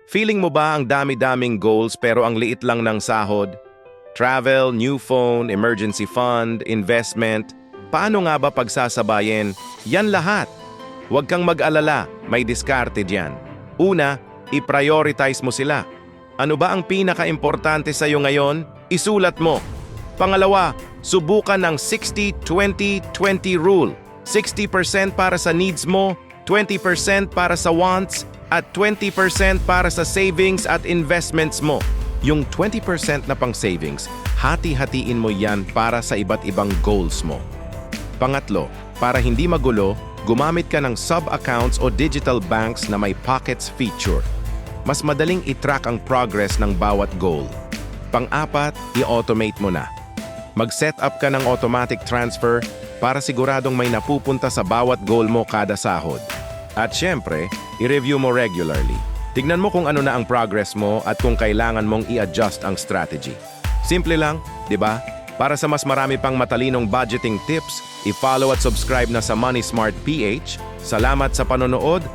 Feeling mo ba ang dami-daming goals pero ang liit lang ng sahod? Travel, new phone, emergency fund, investment. Paano nga ba pagsasabayin? Yan lahat. Huwag kang mag-alala, may diskarte diyan. Una, i-prioritize mo sila. Ano ba ang pinaka-importante sa iyo ngayon? Isulat mo. Pangalawa, subukan ang 60-20-20 rule. 60% para sa needs mo, 20% para sa wants, at 20% para sa savings at investments mo. Yung 20% na pang savings, hati-hatiin mo yan para sa iba't ibang goals mo. Pangatlo, para hindi magulo, gumamit ka ng sub-accounts o digital banks na may pockets feature. Mas madaling i-track ang progress ng bawat goal. Pang-apat, i-automate mo na. Mag-set up ka ng automatic transfer para siguradong may napupunta sa bawat goal mo kada sahod. At syempre, i-review mo regularly. Tignan mo kung ano na ang progress mo at kung kailangan mong i-adjust ang strategy. Simple lang, di ba? Para sa mas marami pang matalinong budgeting tips, i-follow at subscribe na sa Money Smart PH. Salamat sa panonood